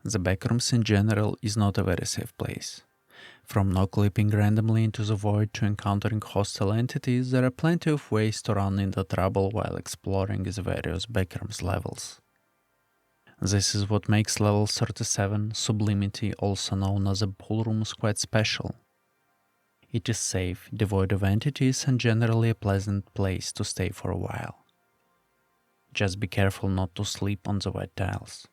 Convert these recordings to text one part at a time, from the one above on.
The backrooms in general is not a very safe place. From no-clipping randomly into the void to encountering hostile entities, there are plenty of ways to run into trouble while exploring the various backrooms levels. This is what makes level 37, Sublimity, also known as the Poolrooms, quite special. It is safe, devoid of entities, and generally a pleasant place to stay for a while. Just be careful not to sleep on the wet tiles.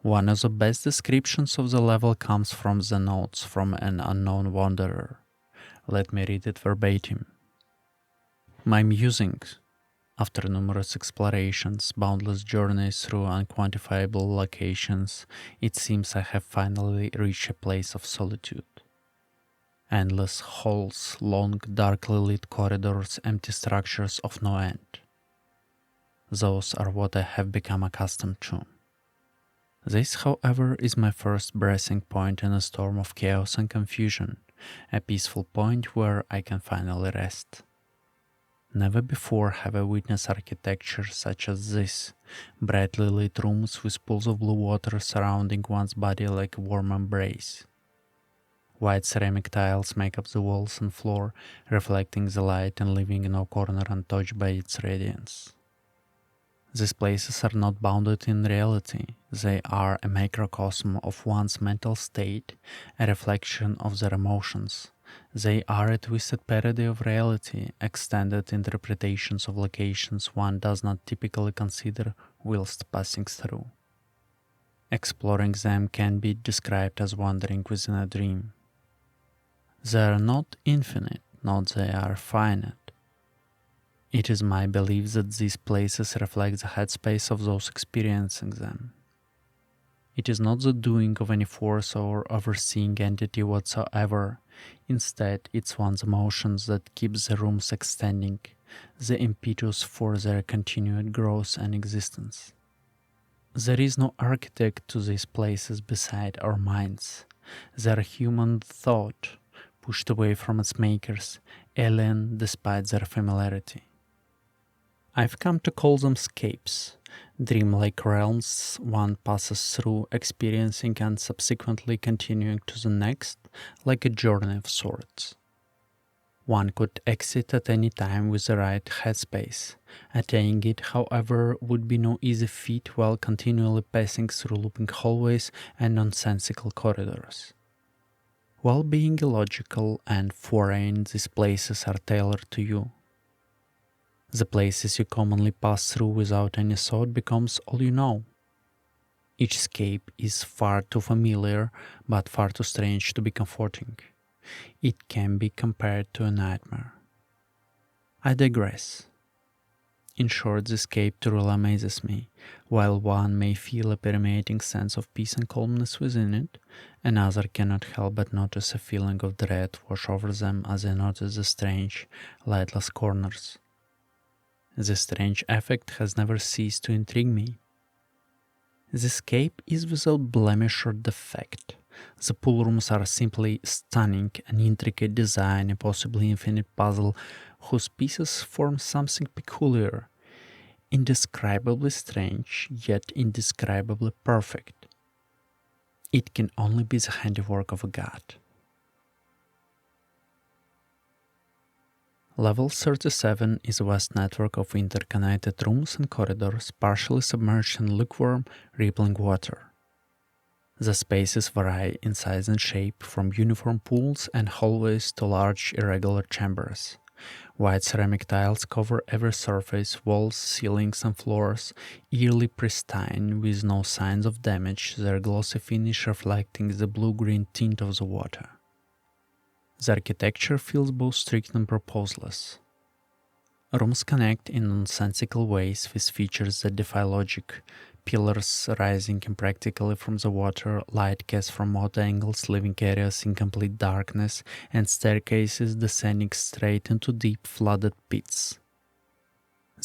One of the best descriptions of the level comes from the notes from an unknown wanderer. Let me read it verbatim. My musings, after numerous explorations, boundless journeys through unquantifiable locations, it seems I have finally reached a place of solitude. Endless halls, long, darkly lit corridors, empty structures of no end. Those are what I have become accustomed to. This, however, is my first breathing point in a storm of chaos and confusion, a peaceful point where I can finally rest. Never before have I witnessed architecture such as this, brightly lit rooms with pools of blue water surrounding one's body like a warm embrace. White ceramic tiles make up the walls and floor, reflecting the light and leaving no corner untouched by its radiance. These places are not bounded in reality, they are a microcosm of one's mental state, a reflection of their emotions. They are a twisted parody of reality, extended interpretations of locations one does not typically consider whilst passing through. Exploring them can be described as wandering within a dream. They are not infinite, not they are finite. It is my belief that these places reflect the headspace of those experiencing them. It is not the doing of any force or overseeing entity whatsoever. Instead, it's one's emotions that keeps the rooms extending, the impetus for their continued growth and existence. There is no architect to these places beside our minds. They are human thought, pushed away from its makers, alien despite their familiarity. I've come to call them scapes, dreamlike realms one passes through, experiencing and subsequently continuing to the next, like a journey of sorts. One could exit at any time with the right headspace. Attaining it, however, would be no easy feat while continually passing through looping hallways and nonsensical corridors. While being illogical and foreign, these places are tailored to you. The places you commonly pass through without any thought becomes all you know. Each scape is far too familiar, but far too strange to be comforting. It can be compared to a nightmare. I digress. In short, the scape truly amazes me. While one may feel a permeating sense of peace and calmness within it, another cannot help but notice a feeling of dread wash over them as they notice the strange, lightless corners. This strange effect has never ceased to intrigue me. The scape is without blemish or defect. The pool rooms are simply stunning, an intricate design, a possibly infinite puzzle whose pieces form something peculiar, indescribably strange, yet indescribably perfect. It can only be the handiwork of a god. Level 37 is a vast network of interconnected rooms and corridors, partially submerged in lukewarm, rippling water. The spaces vary in size and shape, from uniform pools and hallways to large, irregular chambers. White ceramic tiles cover every surface, walls, ceilings, and floors, eerily pristine, with no signs of damage, their glossy finish reflecting the blue-green tint of the water. The architecture feels both strict and purposeless. Rooms connect in nonsensical ways with features that defy logic, pillars rising impractically from the water, light cast from odd angles leaving areas in complete darkness, and staircases descending straight into deep flooded pits.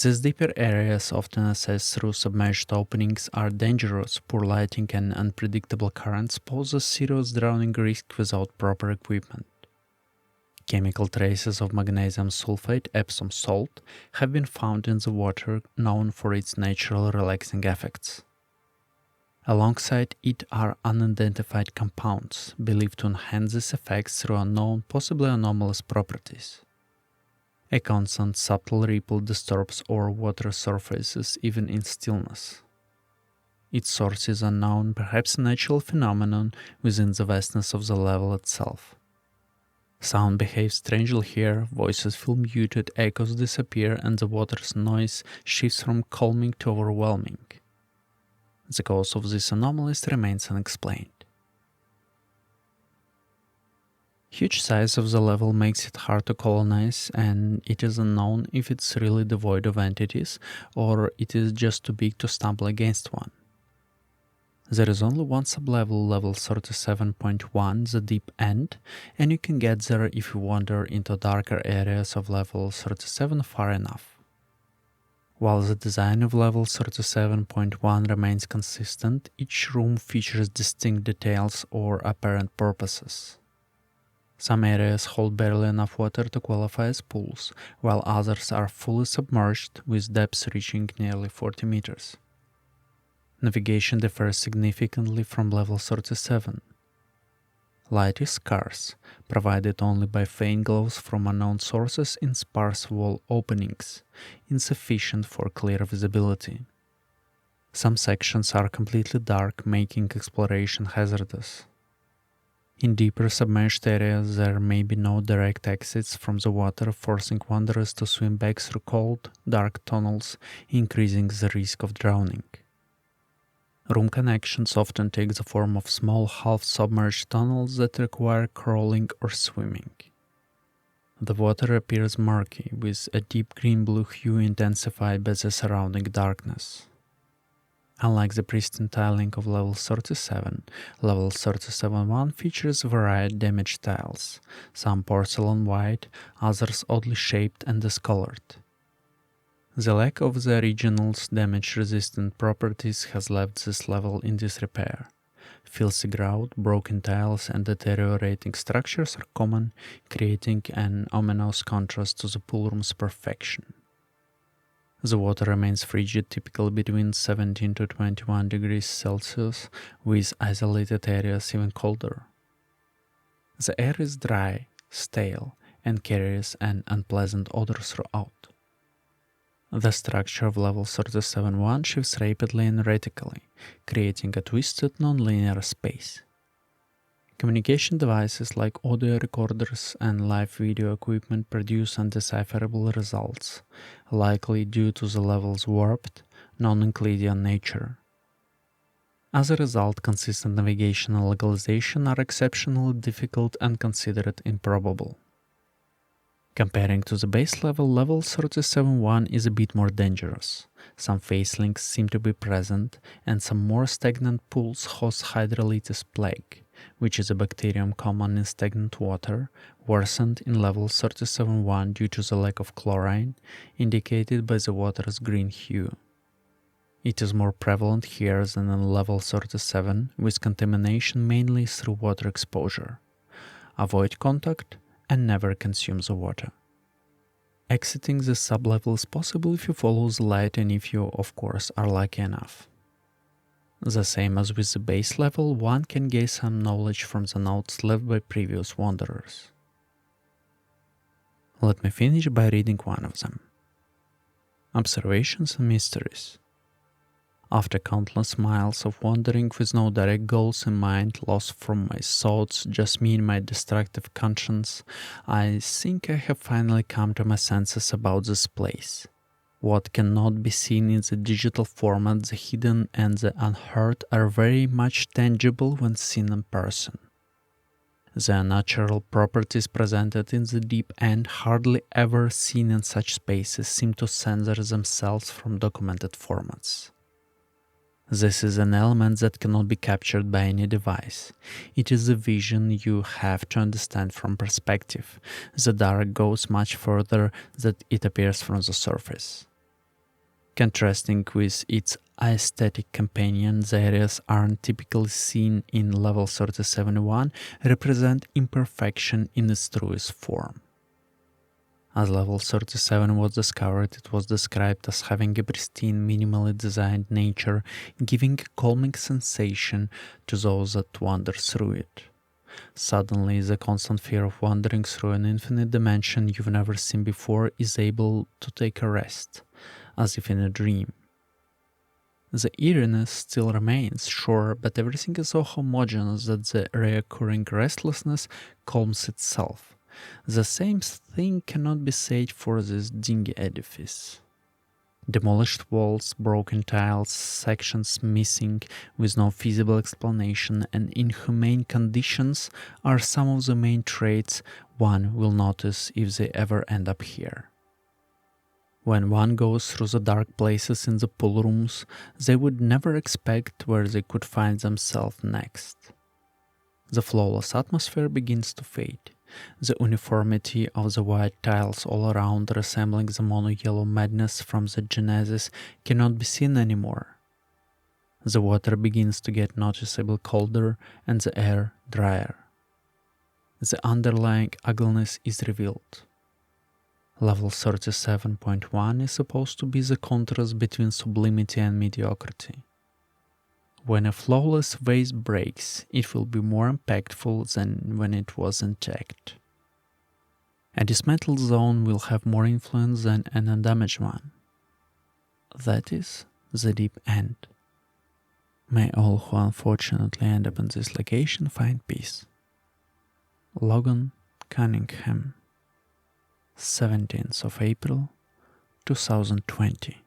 These deeper areas, often accessed through submerged openings, are dangerous. Poor lighting and unpredictable currents pose a serious drowning risk without proper equipment. Chemical traces of magnesium sulfate, Epsom salt, have been found in the water, known for its natural relaxing effects. Alongside it are unidentified compounds, believed to enhance these effects through unknown, possibly anomalous properties. A constant subtle ripple disturbs our water surfaces even in stillness. Its source is unknown, perhaps a natural phenomenon within the vastness of the level itself. Sound behaves strangely here, voices feel muted, echoes disappear, and the water's noise shifts from calming to overwhelming. The cause of this anomalies remains unexplained. Huge size of the level makes it hard to colonize, and it is unknown if it's really devoid of entities or it is just too big to stumble against one. There is only one sublevel, level 37.1, the deep end, and you can get there if you wander into darker areas of level 37 far enough. While the design of level 37.1 remains consistent, each room features distinct details or apparent purposes. Some areas hold barely enough water to qualify as pools, while others are fully submerged with depths reaching nearly 40 meters. Navigation differs significantly from level 37. Light is scarce, provided only by faint glows from unknown sources in sparse wall openings, insufficient for clear visibility. Some sections are completely dark, making exploration hazardous. In deeper submerged areas, there may be no direct exits from the water, forcing wanderers to swim back through cold, dark tunnels, increasing the risk of drowning. Room connections often take the form of small half-submerged tunnels that require crawling or swimming. The water appears murky, with a deep green-blue hue intensified by the surrounding darkness. Unlike the pristine tiling of level 37, level 37.1 features varied damaged tiles, some porcelain white, others oddly shaped and discolored. The lack of the original's damage-resistant properties has left this level in disrepair. Filthy grout, broken tiles, and deteriorating structures are common, creating an ominous contrast to the poolroom's perfection. The water remains frigid, typically between 17 to 21 degrees Celsius, with isolated areas even colder. The air is dry, stale, and carries an unpleasant odor throughout. The structure of level 37.1 shifts rapidly and erratically, creating a twisted non-linear space. Communication devices like audio recorders and live video equipment produce undecipherable results, likely due to the level's warped, non-Euclidean nature. As a result, consistent navigation and localization are exceptionally difficult and considered improbable. Comparing to the base level, level 37.1 is a bit more dangerous. Some phase links seem to be present, and some more stagnant pools host hydrolytis plague, which is a bacterium common in stagnant water, worsened in level 37.1 due to the lack of chlorine, indicated by the water's green hue. It is more prevalent here than in level 37, with contamination mainly through water exposure. Avoid contact and never consume the water. Exiting this sublevel is possible if you follow the light and if you, of course, are lucky enough. The same as with the base level, one can gain some knowledge from the notes left by previous wanderers. Let me finish by reading one of them. Observations and Mysteries. After countless miles of wandering with no direct goals in mind, lost from my thoughts, just me and my destructive conscience, I think I have finally come to my senses about this place. What cannot be seen in the digital format, the hidden and the unheard are very much tangible when seen in person. The unnatural properties presented in the deep end, hardly ever seen in such spaces, seem to censor themselves from documented formats. This is an element that cannot be captured by any device. It is a vision you have to understand from perspective. The dark goes much further than it appears from the surface. Contrasting with its aesthetic companion, the areas aren't typically seen in level 37.1 represent imperfection in its truest form. As level 37 was discovered, it was described as having a pristine, minimally designed nature, giving a calming sensation to those that wander through it. Suddenly, the constant fear of wandering through an infinite dimension you've never seen before is able to take a rest, as if in a dream. The eeriness still remains, sure, but everything is so homogeneous that the reoccurring restlessness calms itself. The same thing cannot be said for this dingy edifice. Demolished walls, broken tiles, sections missing with no feasible explanation, and inhumane conditions are some of the main traits one will notice if they ever end up here. When one goes through the dark places in the pool rooms, they would never expect where they could find themselves next. The flawless atmosphere begins to fade. The uniformity of the white tiles all around, resembling the mono-yellow madness from the Genesis, cannot be seen anymore. The water begins to get noticeably colder and the air drier. The underlying ugliness is revealed. Level 37.1 is supposed to be the contrast between sublimity and mediocrity. When a flawless vase breaks, it will be more impactful than when it was intact. A dismantled zone will have more influence than an undamaged one. That is the deep end. May all who unfortunately end up in this location find peace. Logan Cunningham, 17th of April, 2020.